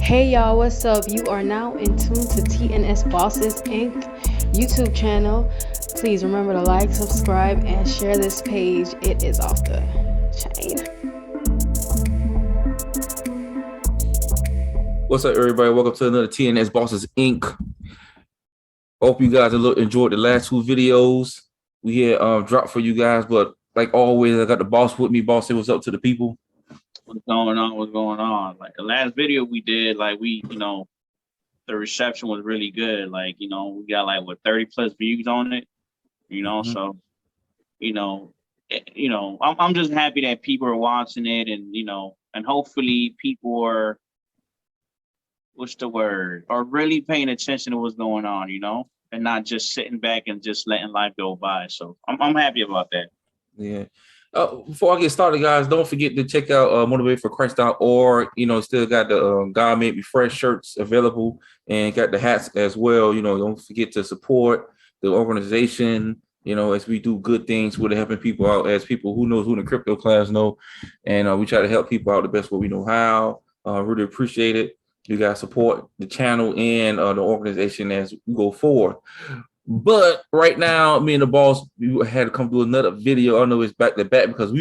Hey y'all, what's up? You are now in tune to TNS Bosses Inc. YouTube channel. Please remember to like, subscribe, and share this page. It is off the chain. What's up, everybody? Welcome to another TNS Bosses Inc. Hope you guys enjoyed the last two videos we had dropped for you guys. But like always, I got the boss with me. Boss, say what's up to the people. What's going on? What's going on? Like the last video we did, the reception was really good. We got 30 plus views on it. So I'm just happy that people are watching it, and hopefully people are are really paying attention to what's going on, and not just sitting back and just letting life go by. So I'm happy about that. Yeah. Before I get started, guys, don't forget to check out motivateforchrist.org. Still got the God Made Me Fresh shirts available and got the hats as well. Don't forget to support the organization, as we do good things with helping people out, as people who knows who in the crypto class know. And we try to help people out the best way we know how. Really appreciate it. You guys support the channel and the organization as we go forward. But right now, me and the boss, we had to come do another video. I know it's back to back because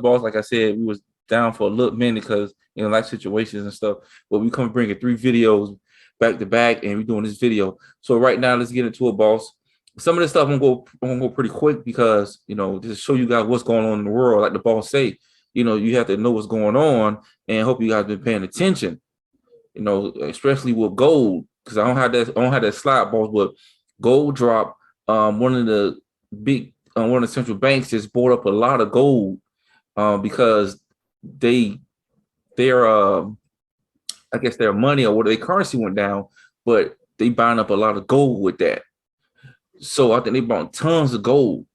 boss, like I said, we was down for a little minute because life situations and stuff. But we come bringing 3 videos back to back, and we're doing this video. So right now, let's get into it, boss. Some of this stuff I'm gonna go pretty quick because just to show you guys what's going on in the world. Like the boss say, you have to know what's going on, and hope you guys been paying attention. Especially with gold, because I don't have that slide, boss, but gold drop. One of the central banks just bought up a lot of gold because their I guess their money or their currency went down, but they buying up a lot of gold with that. So I think they bought tons of gold.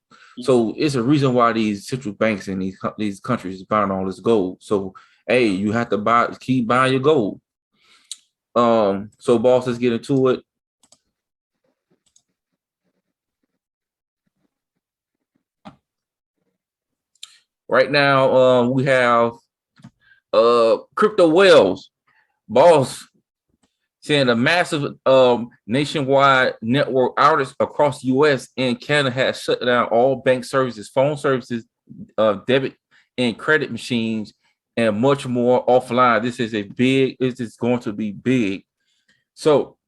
So it's a reason why these central banks in these countries is buying all this gold. So hey, you have to keep buying your gold. So boss, let's get into it. Right now, we have crypto whales, boss, saying a massive nationwide network outage across the U.S. and Canada has shut down all bank services, phone services, debit and credit machines, and much more offline. This is going to be big. So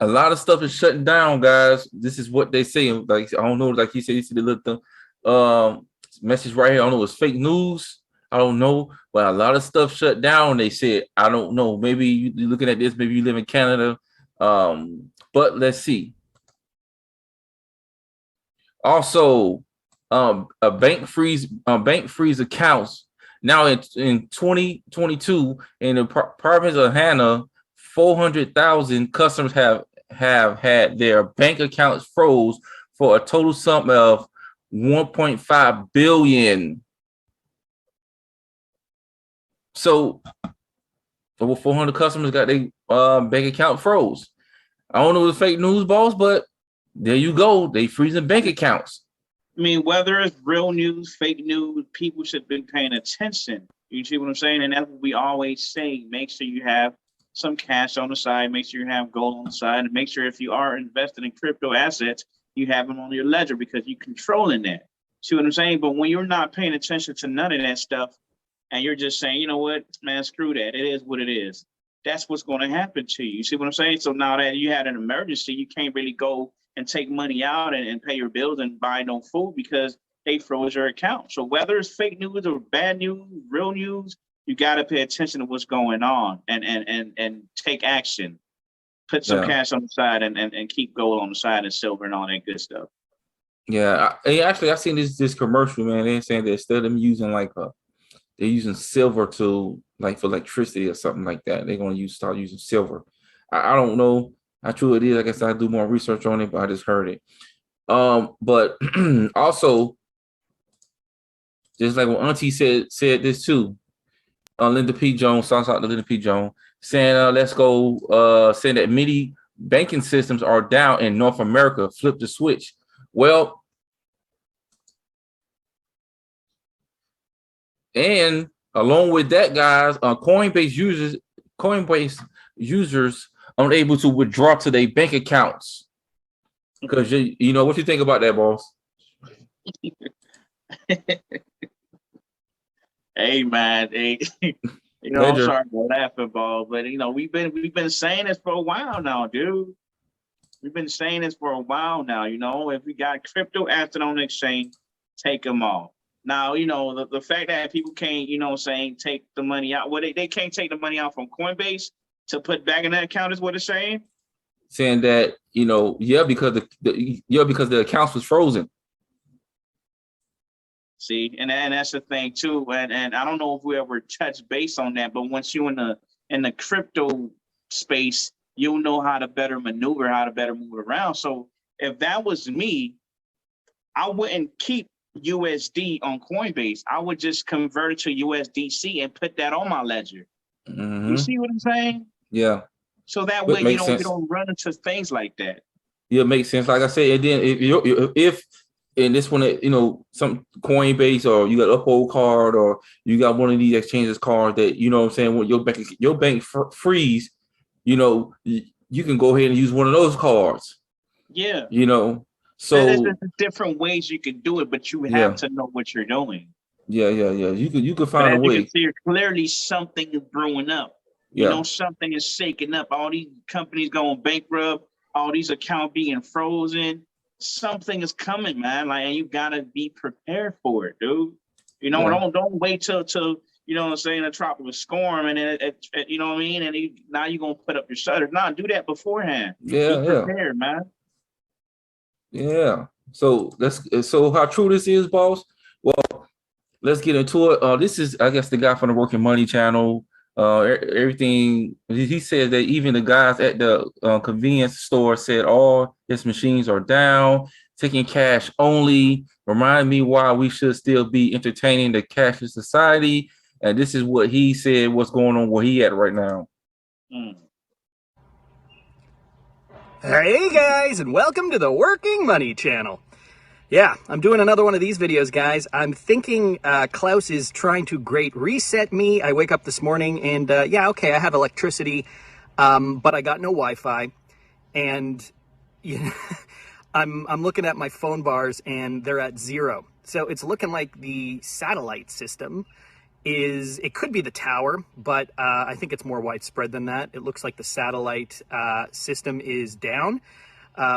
a lot of stuff is shutting down, guys. This is what they say. Like, I don't know, like you said, you see the little message right here. I don't know, it's fake news. I don't know, but a lot of stuff shut down. They said, I don't know. Maybe you're looking at this. Maybe you live in Canada. But let's see. Also, a bank freeze accounts now in 2022 in the province of Hannah. 400,000 customers have had their bank accounts froze for a total sum of 1.5 billion. So over 400 customers got their bank account froze. I don't know the fake news, boss, but there you go. They freezing bank accounts. I mean, whether it's real news, fake news, people should have been paying attention. You see what I'm saying? And that's what we always say. Make sure you have some cash on the side. Make sure you have gold on the side. And make sure if you are invested in crypto assets, you have them on your ledger because you're controlling that. See what I'm saying? But when you're not paying attention to none of that stuff and you're just saying, you know what, man, screw that. It is what it is. That's what's going to happen to you. You see what I'm saying? So now that you had an emergency, you can't really go and take money out and pay your bills and buy no food because they froze your account. So whether it's fake news or bad news, real news, you got to pay attention to what's going on and take action. Put some cash on the side and keep gold on the side and silver and all that good stuff. Yeah, actually, I seen this commercial, man. They're saying that instead of them using they're using silver to for electricity or something like that. They're going to start using silver. I don't know how true it is. I guess I do more research on it, but I just heard it. But also, just like what Auntie said this too. Linda P. Jones, shouts out to Linda P. Jones, saying let's go, saying that many banking systems are down in North America. Flip the switch. Well, and along with that, guys, Coinbase users Coinbase users unable to withdraw to their bank accounts. Because you know what you think about that, boss? Hey man, hey, I'm sorry for laughing, ball, but we've been saying this for a while now, dude. We've been saying this for a while now. If we got crypto asset on the exchange, take them all. Now, the fact that people can't, take the money out. Well, they can't take the money out from Coinbase to put back in that account is what it's saying. Saying that, because because the accounts was frozen. See, and that's the thing too. And I don't know if we ever touched base on that, but once you in the crypto space, you'll know how to better maneuver, how to better move around. So if that was me, I wouldn't keep USD on Coinbase. I would just convert it to USDC and put that on my ledger. Mm-hmm. You see what I'm saying? Yeah. So that way you don't run into things like that. Yeah, it makes sense. Like I said, and then if in this one, some Coinbase or you got Uphold card or you got one of these exchanges cards that what I'm saying, when your bank freeze, you can go ahead and use one of those cards. Yeah. So there's different ways you can do it, but you have to know what you're doing. Yeah. You could find a way. You can see clearly something is brewing up. Something is shaking up. All these companies going bankrupt. All these accounts being frozen. Something is coming, man. And you gotta be prepared for it, dude. Don't wait till a tropical storm and then you know what I mean. And now you're gonna put up your shutters. Nah, do that beforehand. Be prepared, man. Yeah. So how true this is, boss? Well, let's get into it. This is, I guess, the guy from the Working Money channel. Everything he said that even the guys at the convenience store said all his machines are down, taking cash only. Remind me why we should still be entertaining the cashless society. And this is what he said, what's going on where he at right now. Hey guys, and welcome to the Working Money channel. Yeah, I'm doing another one of these videos, guys. I'm thinking Klaus is trying to great reset me. I wake up this morning and I have electricity, but I got no Wi-Fi. And I'm looking at my phone bars and they're at 0. So it's looking like the satellite system it could be the tower, but I think it's more widespread than that. It looks like the satellite system is down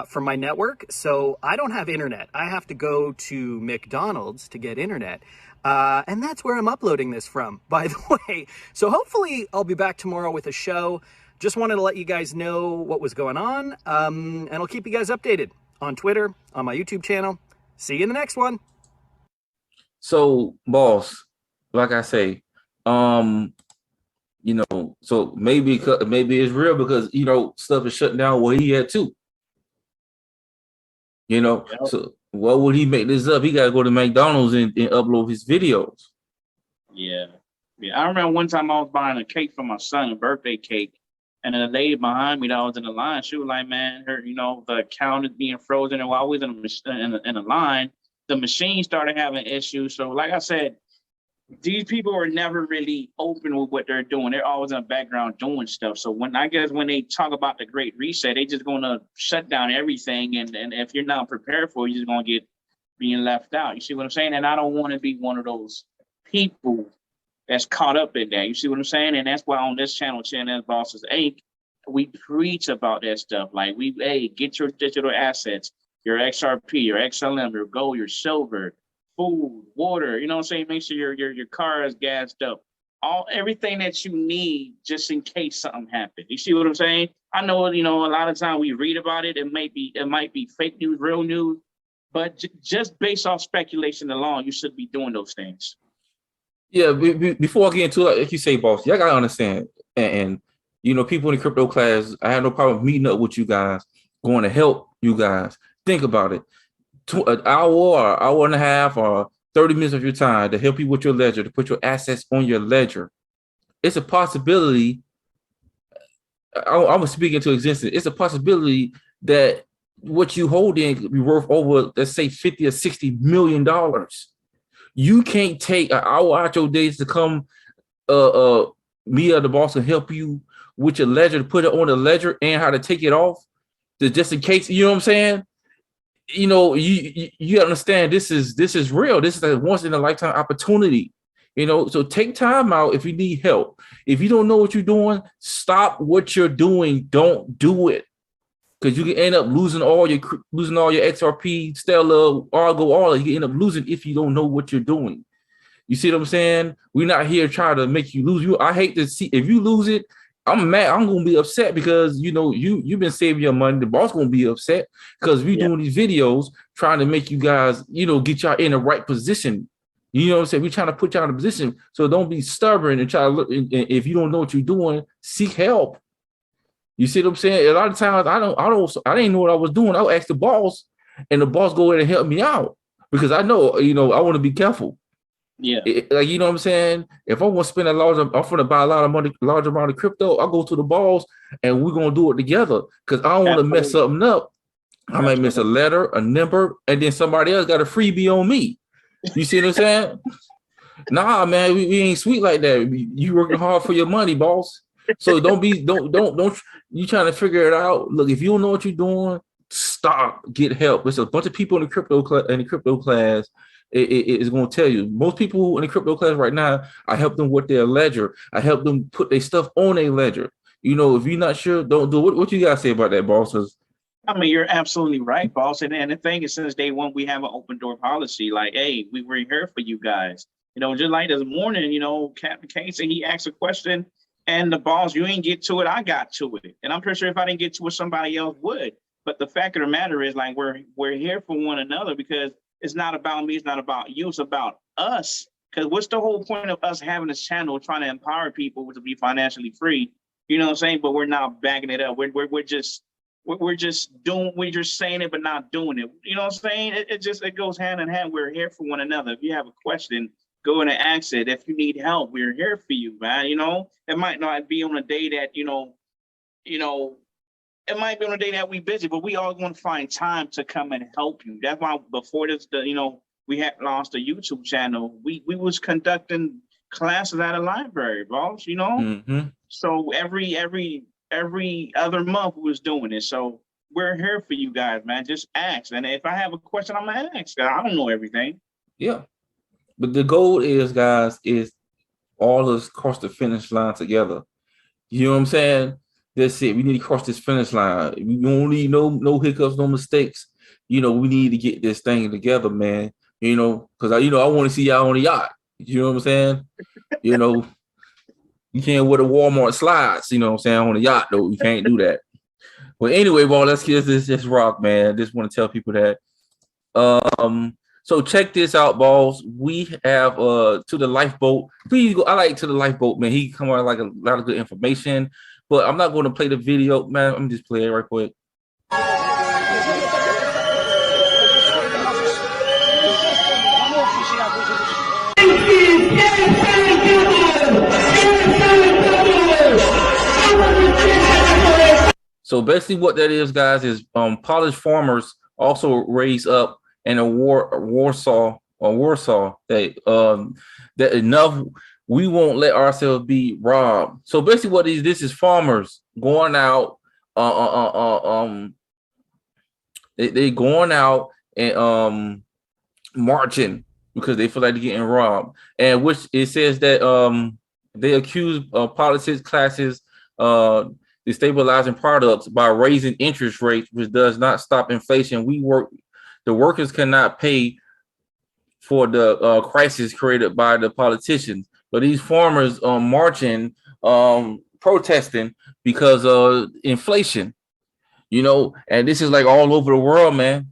for my network. So I don't have internet. I have to go to McDonald's to get internet. And that's where I'm uploading this from, by the way. So hopefully I'll be back tomorrow with a show. Just wanted to let you guys know what was going on. And I'll keep you guys updated on Twitter, on my YouTube channel. See you in the next one. So, boss, like I say, so maybe it's real because, stuff is shutting down where he at too. So why would he make this up? He got to go to McDonald's and upload his videos. Yeah. I remember one time I was buying a cake for my son, a birthday cake, and then a lady behind me that was in the line, she was like, man, the account is being frozen. And while I was in the line, the machine started having issues. So like I said, these people are never really open with what they're doing. They're always in the background doing stuff. So when they talk about the Great Reset, they just going to shut down everything. And if you're not prepared for it, you're just going to get being left out. You see what I'm saying? And I don't want to be one of those people that's caught up in that. You see what I'm saying? And that's why on this channel, TNS Bosses Inc., we preach about that stuff. Like get your digital assets, your XRP, your XLM, your gold, your silver, food, water, you know what I'm saying? Make sure your car is gassed up. Everything that you need just in case something happens. You see what I'm saying? I know, a lot of times we read about it. It might be fake news, real news, but just based off speculation alone, you should be doing those things. Yeah, before I get into it, like you say, boss, y'all gotta understand, and people in the crypto class, I have no problem meeting up with you guys, going to help you guys. Think about it. An hour or hour and a half or 30 minutes of your time to help you with your ledger, to put your assets on your ledger. It's a possibility. I'm speaking to existence. It's a possibility that what you hold in could be worth over, let's say, $50 or $60 million. You can't take an hour out your days to come me or the boss can help you with your ledger to put it on the ledger and how to take it off, just in case, you know what I'm saying? You know, you understand this is real. This is a once in a lifetime opportunity. You know, so take time out if you need help. If you don't know what you're doing, stop what you're doing. Don't do it, because you can end up losing all your XRP, Stellar, Argo, all that. You can end up losing if you don't know what you're doing. You see what I'm saying? We're not here trying to make you lose. I hate to see if you lose it. I'm mad. I'm gonna be upset because you know you've been saving your money. The boss gonna be upset because we're doing these videos trying to make you guys, you know, get y'all in the right position. You know what I'm saying? We're trying to put y'all in a position, so don't be stubborn and try to look. And if you don't know what you're doing, seek help. You see what I'm saying? A lot of times I didn't know what I was doing. I would ask the boss, and the boss go in and help me out because I know, you know, I want to be careful. Yeah. Like, you know what I'm saying? If I want to spend I'm going to buy a lot of money, large amount of crypto, I'll go to the boss and we're going to do it together because I don't want to mess something up. I might miss a letter, a number, and then somebody else got a freebie on me. You see what I'm saying? Nah, man, we ain't sweet like that. You working hard for your money, boss. So don't you trying to figure it out. Look, if you don't know what you're doing, stop, get help. There's a bunch of people in the crypto class. It is going to tell you. Most people in the crypto class right now, I help them with their ledger. I help them put their stuff on a ledger. You know, if you're not sure, don't do it. What you guys say about that, boss? I mean, you're absolutely right, boss. And the thing is, since day one, we have an open door policy. Like, hey, we were here for you guys. You know, just like this morning, you know, Captain Casey, he asked a question, and the boss, you ain't get to it, I got to it. And I'm pretty sure if I didn't get to it, somebody else would. But the fact of the matter is, like, we're here for one another because it's not about me, it's not about you, it's about us. Because what's the whole point of us having this channel trying to empower people to be financially free? You know what I'm saying? But we're not backing it up. We're just saying it but not doing it. You know what I'm saying? It goes hand in hand. We're here for one another. If you have a question, go in and ask it. If you need help, we're here for you, man. You know, it might not be on a day that you know, it might be on a day that we busy, but we all going to find time to come and help you. That's why before this, we had launched a YouTube channel. We was conducting classes at a library, boss. You know, so every other month we was doing it. So we're here for you guys, man. Just ask, and if I have a question, I'm gonna ask. I don't know everything. Yeah, but the goal is, guys, is all of us cross the finish line together. You know what I'm saying? That's it. We need to cross this finish line. We don't need no hiccups, no mistakes. You know, we need to get this thing together, man. You know, because I want to see y'all on a yacht. You know what I'm saying? You know, you can't wear the Walmart slides. You know what I'm saying, on a yacht though. You can't do that. But anyway, bro, let's get this rock, man. Just want to tell people that. So check this out, balls. We have to the lifeboat. Please go. I like to the lifeboat, man. He come out like a lot of good information. But I'm not going to play the video, man. I'm just play it right quick. So basically what that is, guys, is Polish farmers also raise up in Warsaw that enough, we won't let ourselves be robbed. So basically what this is farmers going out, they going out and marching because they feel like they're getting robbed. And which it says that they accuse politics classes destabilizing products by raising interest rates, which does not stop inflation. The workers cannot pay for the crisis created by the politicians. But these farmers marching, protesting because of inflation, you know, and this is like all over the world, man.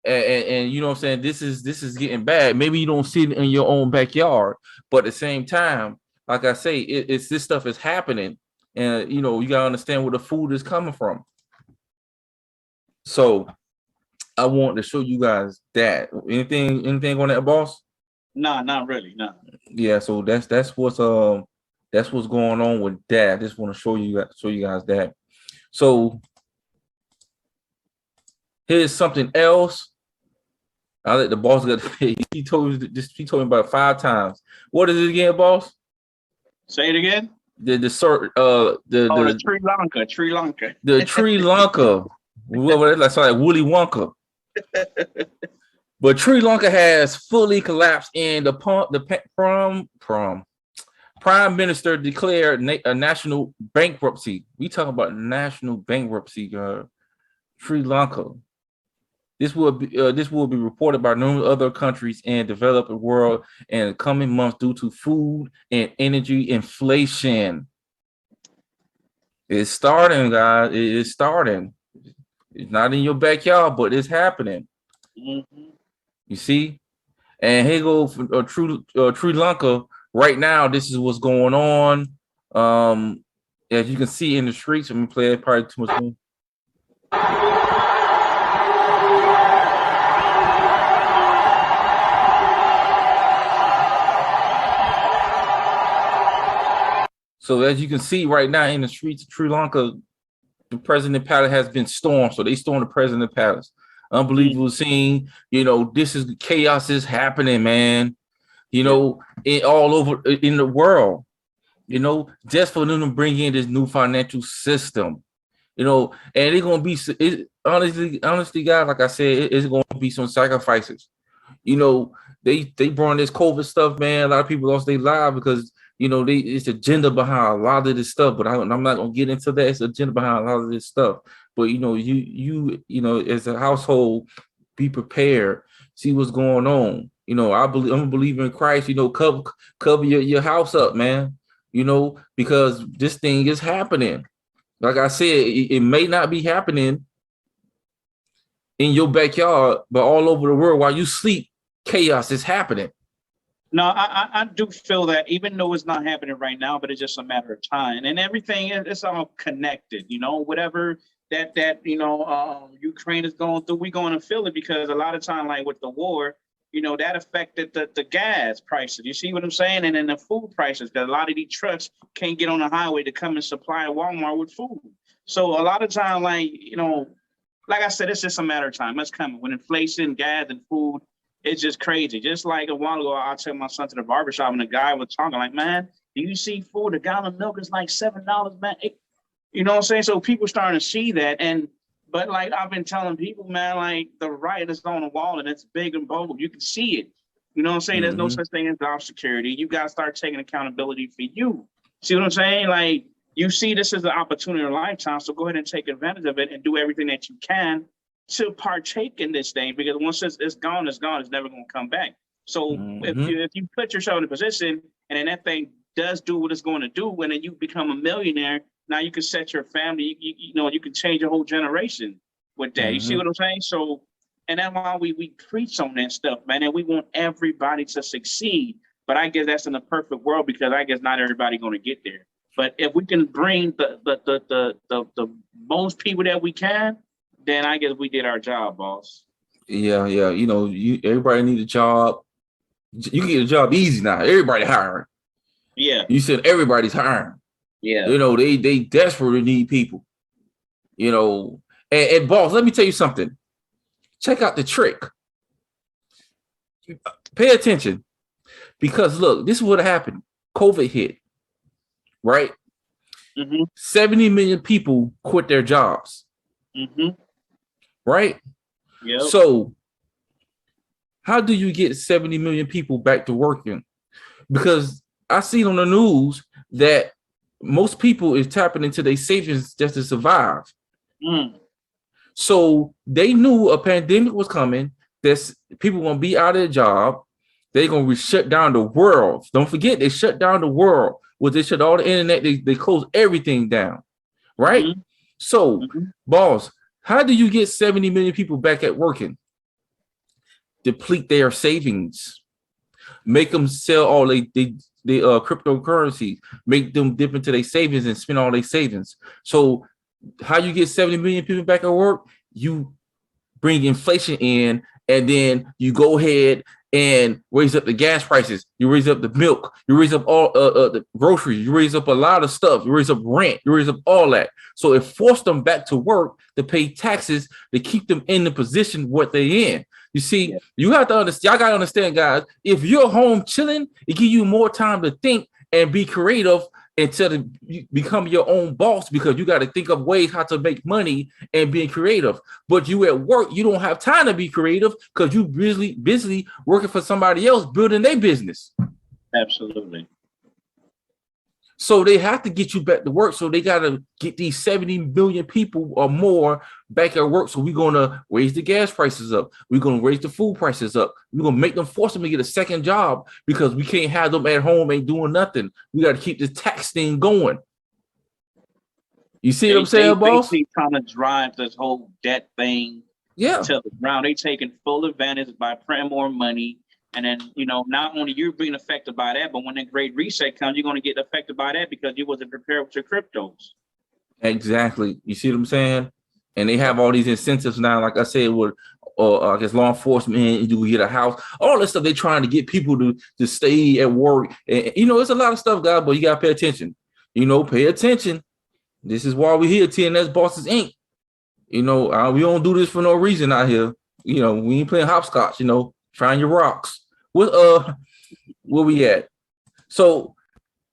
And you know what I'm saying? This is getting bad. Maybe you don't see it in your own backyard, but at the same time, like I say, it's this stuff is happening. And, you know, you got to understand where the food is coming from. So I want to show you guys that. Anything on that, boss? No, not really. No. Yeah. So that's what's going on with that. I just want to show you guys that. So here's something else. I let the boss get. He told me about it 5 times. What is it again, boss? Say it again. The Sri Lanka. the Sri Lanka. Well, that's like Willy Wonka. But Sri Lanka has fully collapsed, and prime minister declared a national bankruptcy. We talking about national bankruptcy, Sri Lanka. This will be reported by numerous other countries and developing world in the coming months due to food and energy inflation. It's starting, guys. It is starting. It's not in your backyard, but it's happening. Mm-hmm. You see? And here go Sri Lanka. Right now, this is what's going on. As you can see in the streets, I'm gonna play it probably too much more. So as you can see right now in the streets of Sri Lanka, the president palace has been stormed. So they stormed the president palace. Unbelievable scene. This is chaos is happening, man. All over in the world. Just for them to bring in this new financial system. And they're gonna be honestly, guys, like I said, it's gonna be some sacrifices. They brought this COVID stuff, man. A lot of people lost their lives because it's agenda behind a lot of this stuff, but I'm not gonna get into that. It's agenda behind a lot of this stuff. But you as a household, be prepared, see what's going on. I'm a believer in Christ. Cover your house up, man. Because this thing is happening. Like I said, it may not be happening in your backyard, but all over the world while you sleep, chaos is happening. No, I do feel that even though it's not happening right now, but it's just a matter of time, and everything it's all connected. Whatever that Ukraine is going through, we're going to feel it because a lot of time, like with the war, that affected the gas prices. You see what I'm saying? And then the food prices, because a lot of these trucks can't get on the highway to come and supply Walmart with food. So a lot of time, like I said, it's just a matter of time. It's coming. When inflation, gas, and food, it's just crazy. Just like a while ago, I took my son to the barbershop and the guy was talking like, man, do you see food? A gallon of milk is like $7, man. You know what I'm saying? So people starting to see that. But like I've been telling people, man, like the riot is on the wall and it's big and bold. You can see it. You know what I'm saying? There's no such thing as job security. You got to start taking accountability for you. See what I'm saying? Like you see this is an opportunity of a lifetime. So go ahead and take advantage of it and do everything that you can to partake in this thing, because once it's gone, it's gone. It's never going to come back. So if you put yourself in a position and then that thing does do what it's going to do, and then you become a millionaire, now you can set your family, you can change a whole generation with that. You see what I'm saying? So, and that's why we preach on that stuff, man. And we want everybody to succeed. But I guess that's in the perfect world, because I guess not everybody going to get there. But if we can bring the most people that we can, then I guess we did our job, boss. Yeah. Everybody need a job. You can get a job easy now. Everybody hiring. Yeah. You said everybody's hiring. Yeah. They desperately need people. And boss, let me tell you something. Check out the trick. Pay attention. Because look, this is what happened. COVID hit, right? 70 million people quit their jobs. Right? Yep. So how do you get 70 million people back to working? Because I see on the news that most people is tapping into their savings just to survive. So they knew a pandemic was coming, that people gonna be out of their job. They're gonna shut down the world. Don't forget, they shut down the world. They shut all the internet, they closed everything down, right? So, boss, how do you get 70 million people back at working? Deplete their savings, make them sell all they cryptocurrency, make them dip into their savings and spend all their savings. So how you get 70 million people back at work? You bring inflation in, and then you go ahead and raise up the gas prices. You raise up the milk. You raise up all the groceries. You raise up a lot of stuff. You raise up rent. You raise up all that. So it forced them back to work to pay taxes to keep them in the position what they in. You see, you have to understand. Y'all gotta understand, guys. If you're home chilling, it gives you more time to think and be creative instead of become your own boss, because you got to think of ways how to make money and being creative. But you at work, you don't have time to be creative because you busy working for somebody else building their business. Absolutely. So they have to get you back to work. So they got to get these 70 million people or more back at work. So we're going to raise the gas prices up. We're going to raise the food prices up. We're going to make them, force them to get a second job, because we can't have them at home ain't doing nothing. We got to keep this tax thing going. You see what I'm saying, boss? They trying to drive this whole debt thing to the ground. They taking full advantage by printing more money. And then, you know, not only you're being affected by that, but when the great reset comes, you're going to get affected by that because you wasn't prepared with your cryptos. Exactly. You see what I'm saying? And they have all these incentives now, like I said, with I guess law enforcement, you get a house, all this stuff. They're trying to get people to stay at work. And, you know, it's a lot of stuff, guys, but you got to pay attention. You know, pay attention. This is why we're here, TNS Bosses Inc. You know, we don't do this for no reason out here. You know, we ain't playing hopscotch, you know, find your rocks. Where we at? So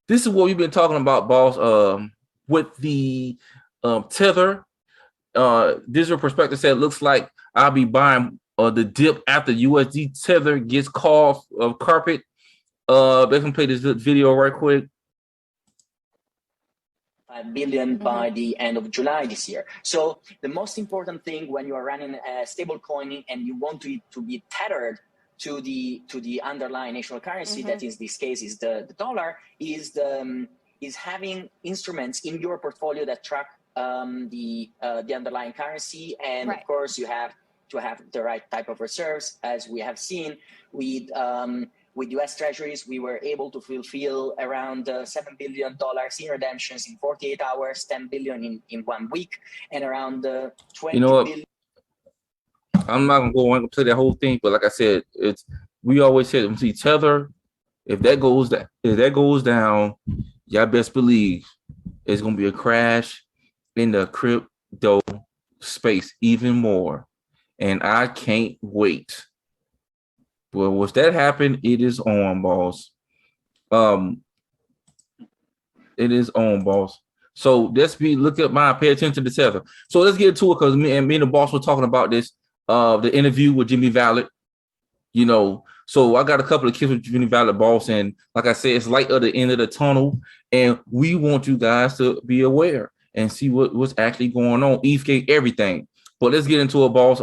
this is what we've been talking about, boss. With the Tether, digital perspective said, looks like I'll be buying the dip after USD Tether gets called carpet. They can play this video right quick. 5 billion by the end of July this year. So the most important thing when you are running a stable coin and you want it to be tethered to the underlying national currency, that in this case is the dollar, is having instruments in your portfolio that track the underlying currency, and of course you have to have the right type of reserves. As we have seen with US Treasuries, we were able to fulfill around $7 billion in redemptions in 48 hours, 10 billion in 1 week, and around 20 billion. I'm not gonna go on and play that whole thing, but like I said, we always said, see, Tether, if that goes down, y'all best believe it's gonna be a crash in the crypto space even more, and I can't wait. Well, once that happen, it is on, boss. It is on, boss. So let's look at mine. Pay attention to Tether. So let's get into it, because me and the boss were talking about this. The interview with Jimmy Valid, you know, so I got a couple of kids with Jimmy Valid, boss, and like I said, it's light at the end of the tunnel, and we want you guys to be aware and see what's actually going on. ETH gave everything, but let's get into it, boss.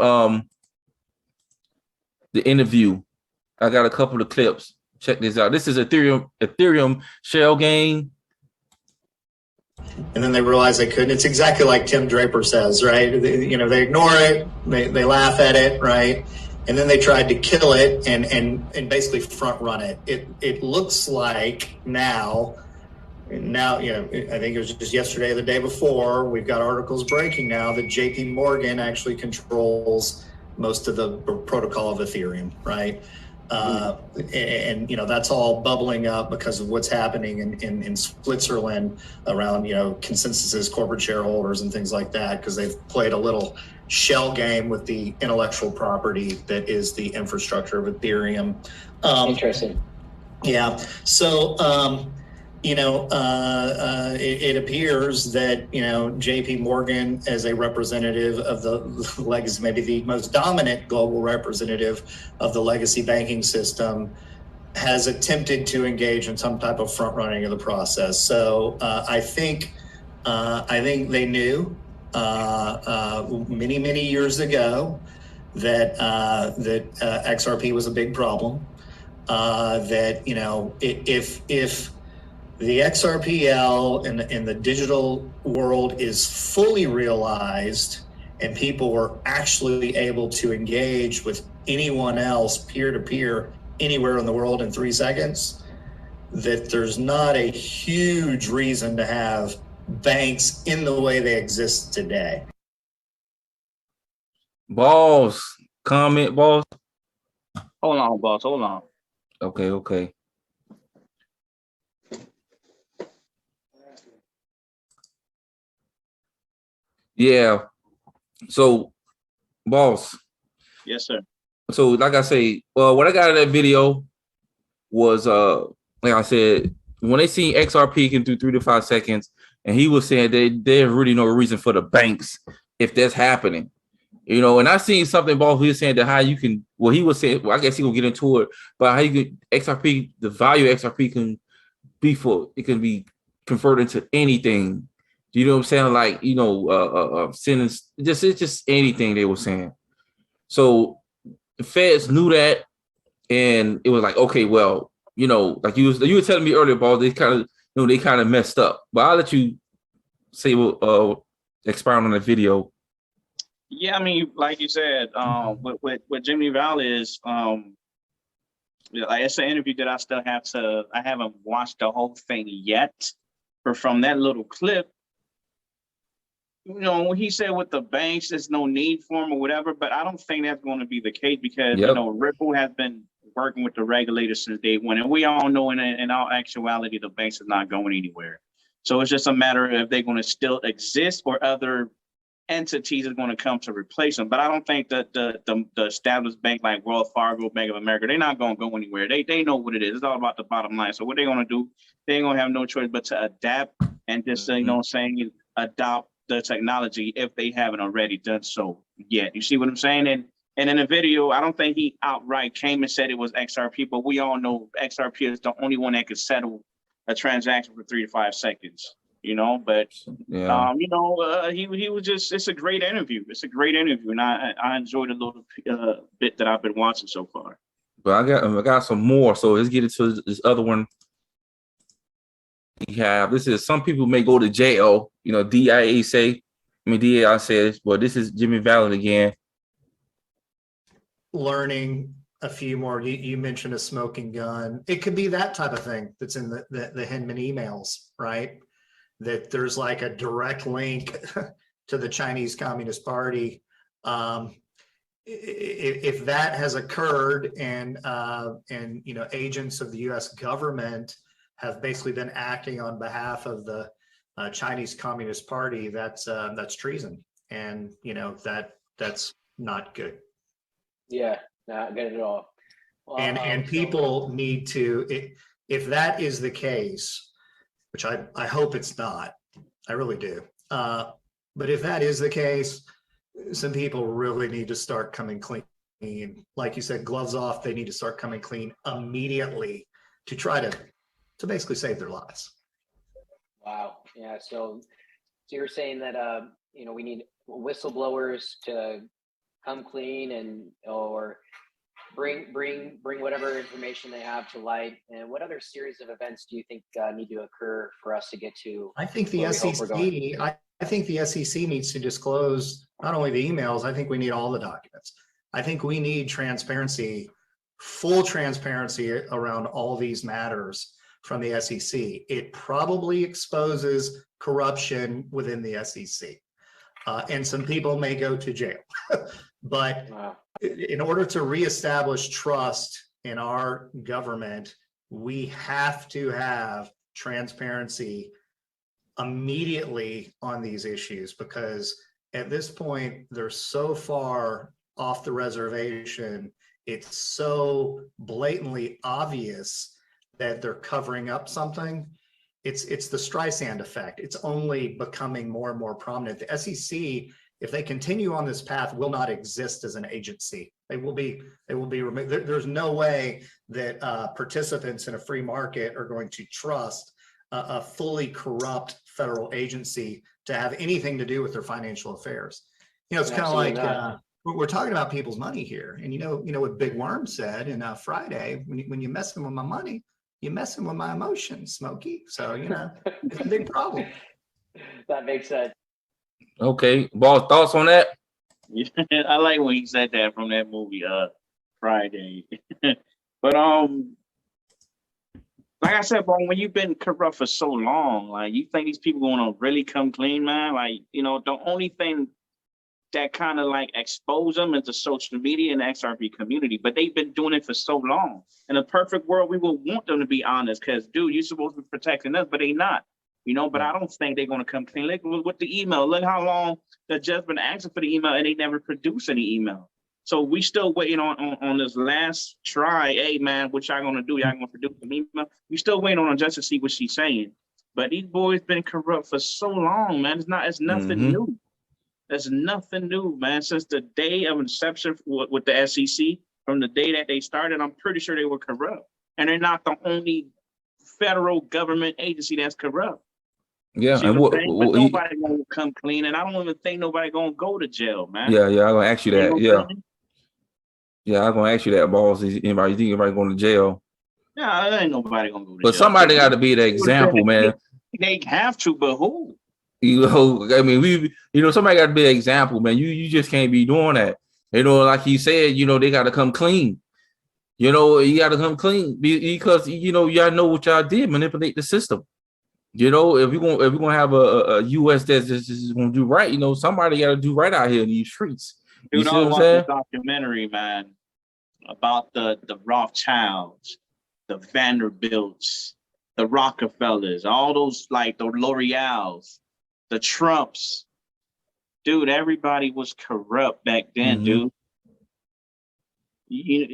The interview, I got a couple of clips. Check this out. This is Ethereum shell game. And then they realize they couldn't. It's exactly like Tim Draper says, right? They ignore it, they laugh at it, right? And then they tried to kill it and basically front run it. It looks like now, you know, I think it was just yesterday or the day before, we've got articles breaking now that JP Morgan actually controls most of the protocol of Ethereum, right? And you know, that's all bubbling up because of what's happening in Switzerland around, you know, Consensus's corporate shareholders and things like that, because they've played a little shell game with the intellectual property that is the infrastructure of Ethereum. Interesting. Yeah. So you know, it appears that, you know, JP Morgan, as a representative of the legacy, maybe the most dominant global representative of the legacy banking system, has attempted to engage in some type of front running of the process. So I think they knew many years ago that XRP was a big problem. That, you know, if the XRPL in the digital world is fully realized and people were actually able to engage with anyone else peer-to-peer anywhere in the world in 3 seconds, that there's not a huge reason to have banks in the way they exist today. Boss, comment, boss. Hold on, boss. Hold on. Okay. Yeah. So, boss. Yes, sir. So, like I say, what I got in that video was, like I said, when they seen XRP can do 3 to 5 seconds, and he was saying there's really no reason for the banks if that's happening. You know, and I seen something about he was saying that how you can, well, he was saying, well, I guess he will get into it, but how you can XRP, the value of XRP can be for, it can be converted into anything. You know what I'm saying? Like, you know, sentence, it's just anything they were saying. So the feds knew that, and it was like, okay, well, you know, like you were telling me earlier, about they kind of, you know, they kind of messed up. But I'll let you say, expound on the video. Yeah, I mean, like you said, with Jimmy Valley is, like it's an interview that I haven't watched the whole thing yet, but from that little clip, you know, when he said with the banks, there's no need for them or whatever, but I don't think that's going to be the case because, you know, Ripple has been working with the regulators since day one, and we all know in all actuality, the banks are not going anywhere. So it's just a matter of if they're going to still exist or other entities are going to come to replace them. But I don't think that the established bank like Wells Fargo, Bank of America, they're not going to go anywhere. They know what it is. It's all about the bottom line. So what they're going to do, they ain't going to have no choice but to adapt and just, you know what I'm saying, adopt the technology if they haven't already done so yet. You see what I'm saying? And in the video, I don't think he outright came and said it was XRP, but we all know XRP is the only one that could settle a transaction for 3 to 5 seconds. You know, but yeah. you know, he was just, it's a great interview. It's a great interview, and I enjoyed a little bit that I've been watching so far. But I got some more. So let's get into this other one. We have, this is, some people may go to jail. You know, DIA says, but this is Jimmy Valley again. Learning a few more. You mentioned a smoking gun. It could be that type of thing that's in the Hinman emails, right? That there's like a direct link to the Chinese Communist Party. If that has occurred, and you know, agents of the U.S. government have basically been acting on behalf of the Chinese Communist Party, that's treason, and you know, that's not good. Yeah, not good at all. Well, and people need to, if that is the case, which I hope it's not, I really do. But if that is the case, some people really need to start coming clean. Like you said, gloves off, they need to start coming clean immediately to try to basically save their lives. Wow. Yeah. So you're saying that, you know, we need whistleblowers to come clean or bring whatever information they have to light. And what other series of events do you think need to occur for us to get to? I think the SEC, I think the SEC needs to disclose not only the emails, I think we need all the documents. I think we need transparency, full transparency around all these matters from the SEC. It probably exposes corruption within the SEC. And some people may go to jail. But wow, in order to reestablish trust in our government, we have to have transparency immediately on these issues, because at this point, they're so far off the reservation. It's so blatantly obvious that they're covering up something. It's the Streisand effect. It's only becoming more and more prominent. The SEC, if they continue on this path, will not exist as an agency. They will be removed. There's no way that participants in a free market are going to trust a fully corrupt federal agency to have anything to do with their financial affairs. You know, it's kind of like we're talking about people's money here, and you know what Big Worm said in Friday: when you're messing with my money, you're messing with my emotions, Smokey. So you know, it's a big problem. That makes sense. Okay, boss, thoughts on that? Yeah, I like when he said that from that movie, Friday. But like I said, bro, when you've been corrupt for so long, like you think these people gonna really come clean, man? Like, you know, the only thing that kind of like expose them is the social media and the XRP community, but they've been doing it for so long. In a perfect world, we would want them to be honest, because dude, you're supposed to be protecting us, but they not. You know, but I don't think they're going to come clean. Look with the email. Look how long the judge been asking for the email, and they never produce any email. So we still waiting on this last try. Hey man, what y'all gonna do? Y'all gonna produce me? We still waiting on just to see what she's saying. But these boys been corrupt for so long, man. It's nothing new. There's nothing new, man. Since the day of inception with the SEC, from the day that they started, I'm pretty sure they were corrupt. And they're not the only federal government agency that's corrupt. Yeah, and but nobody gonna come clean, and I don't even think nobody gonna go to jail, man. Yeah, I'm gonna ask you that. Yeah, I'm gonna ask you that, boss. Anybody think anybody going to jail? No, there ain't nobody gonna go to jail. But somebody got to be the example, man. They have to, but who? You know, I mean, somebody got to be an example, man. You just can't be doing that. Like he said, they got to come clean. You got to come clean because y'all know what y'all did, manipulate the system. If we're gonna have a U.S. that's just gonna do right, somebody got to do right out here in these streets. You see what I'm saying? The documentary, man, about the Rothschilds, the Vanderbilts, the Rockefellers, all those, like the L'Oreals, the Trumps. Dude, everybody was corrupt back then, dude.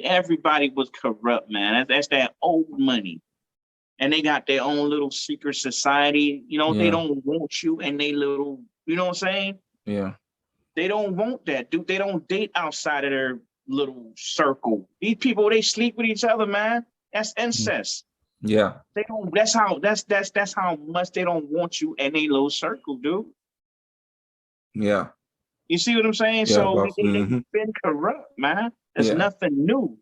Everybody was corrupt, man. That's that old money. And they got their own little secret society. They don't want you and they little, you know what I'm saying? Yeah. They don't want that, dude. They don't date outside of their little circle. These people, they sleep with each other, man. That's incest. Yeah. They don't. That's how much they don't want you in a little circle, dude. Yeah. You see what I'm saying? Yeah, so they've been corrupt, man. There's nothing new.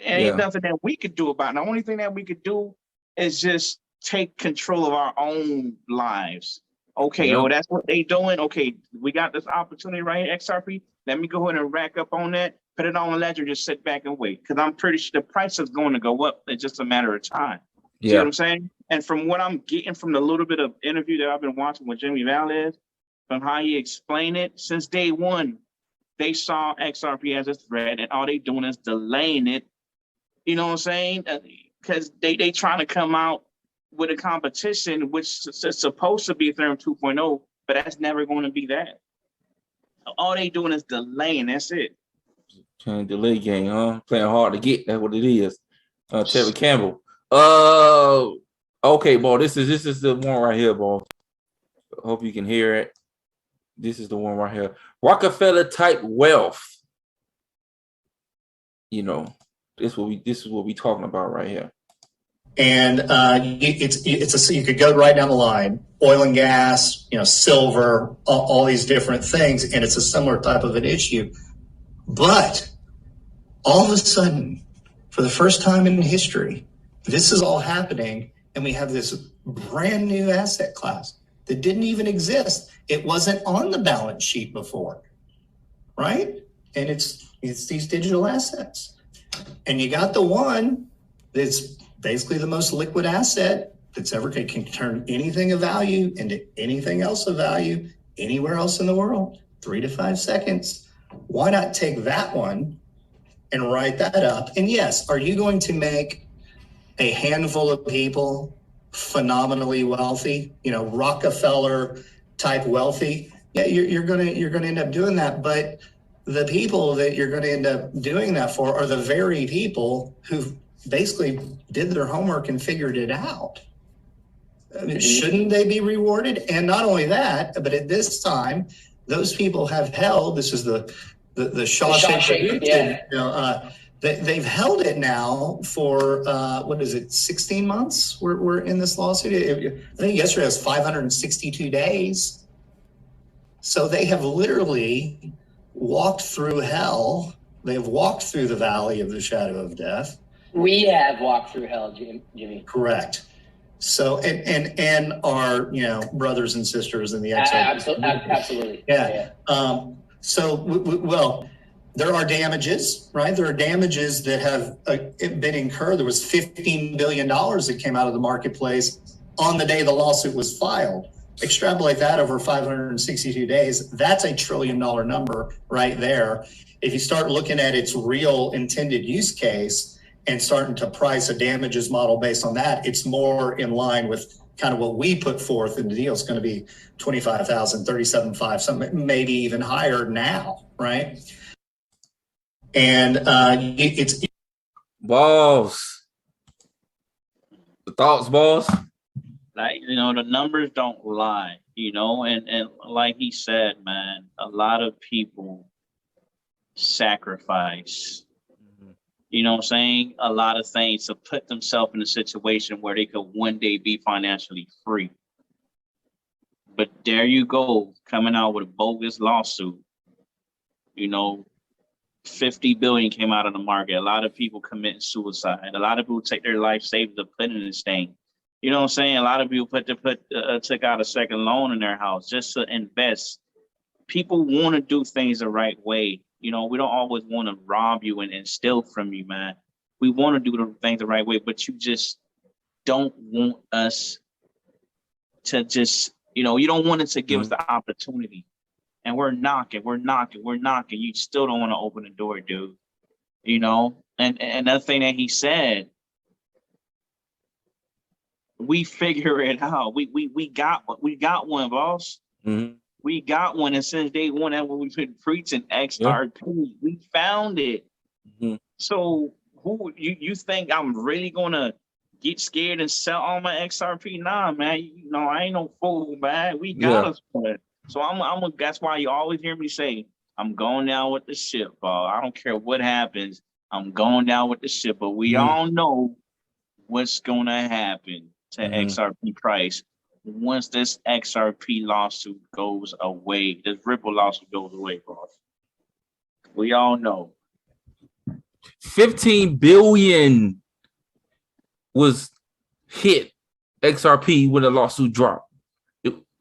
Ain't nothing that we could do about it. The only thing that we could do is just take control of our own lives. Okay, that's what they doing. Okay, we got this opportunity right here, XRP. Let me go ahead and rack up on that, put it on a ledger, just sit back and wait. Because I'm pretty sure the price is going to go up. It's just a matter of time. See what I'm saying? And from what I'm getting from the little bit of interview that I've been watching with Jimmy Valdez, from how he explained it, since day one, they saw XRP as a threat, and all they doing is delaying it. You know what I'm saying? Because they trying to come out with a competition, which is supposed to be Ethereum 2.0, but that's never going to be that. All they doing is delaying. That's it. Trying to delay game, huh? Playing hard to get. That's what it is. Trevor Campbell. Okay, boy. This is the one right here, boy. Hope you can hear it. This is the one right here. Rockefeller type wealth. This is what we talking about right here. And you could go right down the line, oil and gas, silver, all these different things, and it's a similar type of an issue. But all of a sudden, for the first time in history, this is all happening, and we have this brand new asset class that didn't even exist. It wasn't on the balance sheet before, right? And it's these digital assets. And you got the one that's basically the most liquid asset that's ever can turn anything of value into anything else of value anywhere else in the world, 3 to 5 seconds. Why not take that one and write that up? And yes, are you going to make a handful of people phenomenally wealthy, Rockefeller type wealthy? Yeah, you're gonna end up doing that. But the people that you're going to end up doing that for are the very people who basically did their homework and figured it out. I mean, shouldn't they be rewarded? And not only that, but at this time, those people have held, this is the Shawshank, they've held it now for, 16 months? We're in this lawsuit. I think yesterday was 562 days. So they have literally walked through hell. They have walked through the valley of the shadow of death. We have walked through hell, Jimmy. Correct. So, and our, brothers and sisters in the XRP. Absolutely. Yeah. Well, there are damages, right? There are damages that have been incurred. There was $15 billion that came out of the marketplace on the day the lawsuit was filed. Extrapolate that over 562 days. That's $1 trillion number right there. If you start looking at its real intended use case and starting to price a damages model based on that, it's more in line with kind of what we put forth in the deal. It's going to be 25,000, 37.5, something maybe even higher now, right? And it's Boss. The thoughts, boss. Like, the numbers don't lie, and like he said, man, a lot of people sacrifice, what I'm saying, a lot of things to put themselves in a situation where they could one day be financially free. But there you go, coming out with a bogus lawsuit. 50 billion came out of the market. A lot of people committing suicide. A lot of people take their life savings to put in this thing. You know what I'm saying? A lot of people took out a second loan in their house just to invest. People want to do things the right way. We don't always want to rob you and steal from you, man. We want to do the things the right way, but you just don't want us to just, you don't want it to give us the opportunity. And we're knocking. You still don't want to open the door, dude. And another thing that he said, we figure it out. We got one, boss. Mm-hmm. We got one, and since day one, that's what we've been preaching. XRP, we found it. Mm-hmm. So who you think I'm really gonna get scared and sell all my XRP? Nah, man. I ain't no fool, man. We got us one. So that's why you always hear me say, I'm going down with the ship, I don't care what happens. I'm going down with the ship. But we all know what's going to happen to XRP price once this XRP lawsuit goes away. This Ripple lawsuit goes away, boss. We all know. 15 billion was hit XRP when the lawsuit dropped.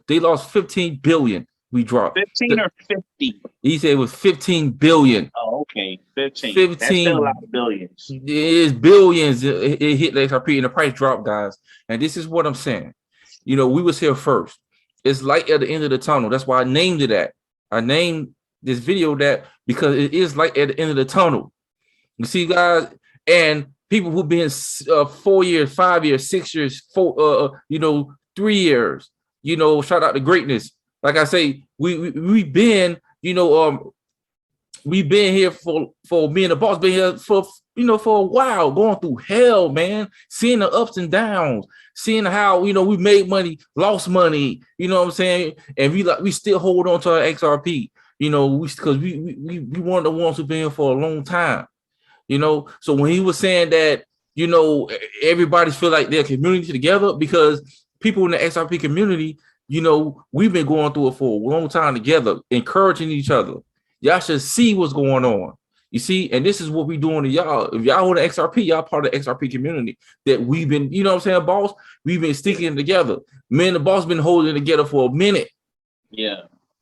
They lost 15 billion. We dropped 15 or 50. He said it was 15 billion. Oh, okay. 15. 15. That's still a lot of billions. It is billions. It hit the XRP and the price dropped, guys. And this is what I'm saying. We was here first. It's light at the end of the tunnel. That's why I named it that. I named this video that because it is light at the end of the tunnel. You see, guys, and people who've been 4 years, 5 years, 6 years, 3 years. Shout out to greatness. Like I say, we've been, we've been here for me and the boss been here for a while, going through hell, man, seeing the ups and downs, seeing how we made money, lost money, you know what I'm saying, and we still hold on to our XRP, because we weren't the ones who've been here for a long time, So when he was saying that, everybody feel like they're community together because people in the XRP community, we've been going through it for a long time together, encouraging each other. Y'all should see what's going on. You see, and this is what we doing to y'all. If y'all hold the XRP, y'all part of the XRP community that we've been, boss? We've been sticking together. Me and the boss been holding together for a minute. Yeah.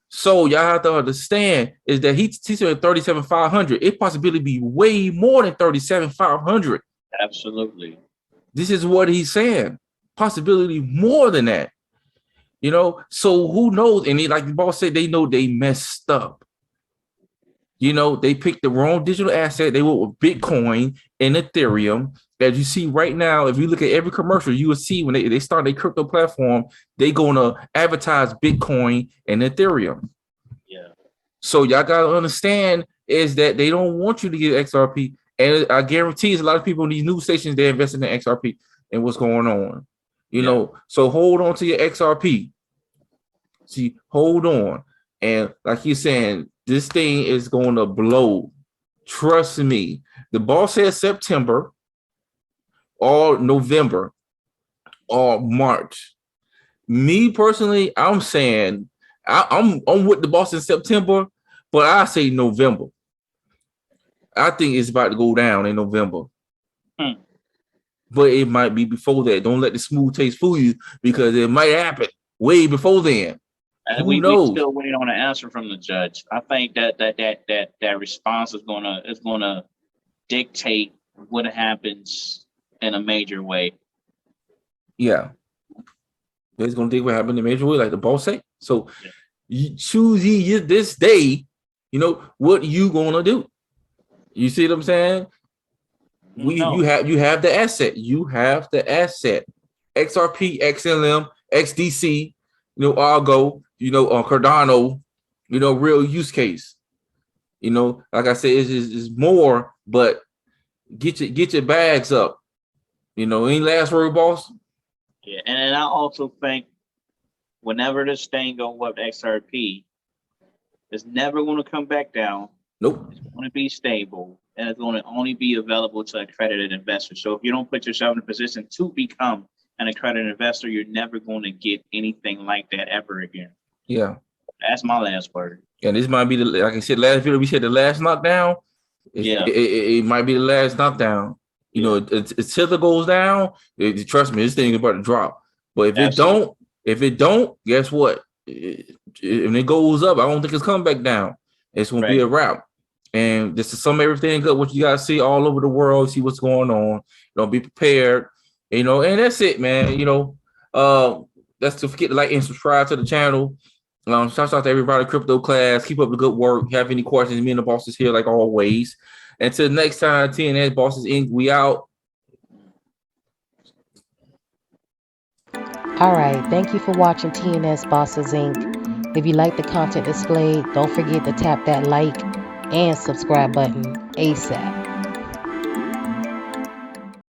So y'all have to understand is that he said 37,500. It possibly be way more than 37,500. Absolutely. This is what he's saying. Possibility more than that. So who knows? And like the boss said, they know they messed up. They picked the wrong digital asset. They went with Bitcoin and Ethereum. As you see right now, if you look at every commercial, you will see when they start their crypto platform, they're going to advertise Bitcoin and Ethereum. Yeah. So y'all got to understand is that they don't want you to get XRP. And I guarantee a lot of people in these news stations, they're investing in XRP and what's going on. So hold on to your XRP. See, hold on. And like you're saying, this thing is going to blow. Trust me. The boss said September or November or March. Me personally, I'm saying I'm with the boss in September, but I say November. I think it's about to go down in November. But it might be before that. Don't let the smooth taste fool you because it might happen way before then. And we still waiting on an answer from the judge. I think that response is gonna dictate what happens in a major way. Yeah, it's gonna dictate what happens in a major way, like the boss said. So you choose this day. What you gonna do? You see what I'm saying? You have the asset. You have the asset. XRP, XLM, XDC. Argo. Cardano. Real use case. You know, like I said, it's more, but get your bags up. You know, any last word, boss? Yeah, and I also think whenever this thing go up XRP, it's never going to come back down. Nope. It's going to be stable, and it's going to only be available to accredited investors. So if you don't put yourself in a position to become an accredited investor, you're never going to get anything like that ever again. Yeah. That's my last word. And this might be the, like I said, last video we said the last knockdown. Yeah. It might be the last knockdown. You know, if Tether goes down, trust me, this thing is about to drop. But if it don't, guess what? If it goes up, I don't think it's coming back down. It's gonna be a wrap. And just to sum everything up, what you guys see all over the world, see what's going on. You know, be prepared. You know, and that's it, man. You know, that's to forget to like and subscribe to the channel. Shout out to everybody, crypto class. Keep up the good work. Have any questions? Me and the bosses here, like always. Until next time, TNS Bosses Inc. We out. All right. Thank you for watching TNS Bosses Inc. If you like the content displayed, don't forget to tap that like and subscribe button ASAP.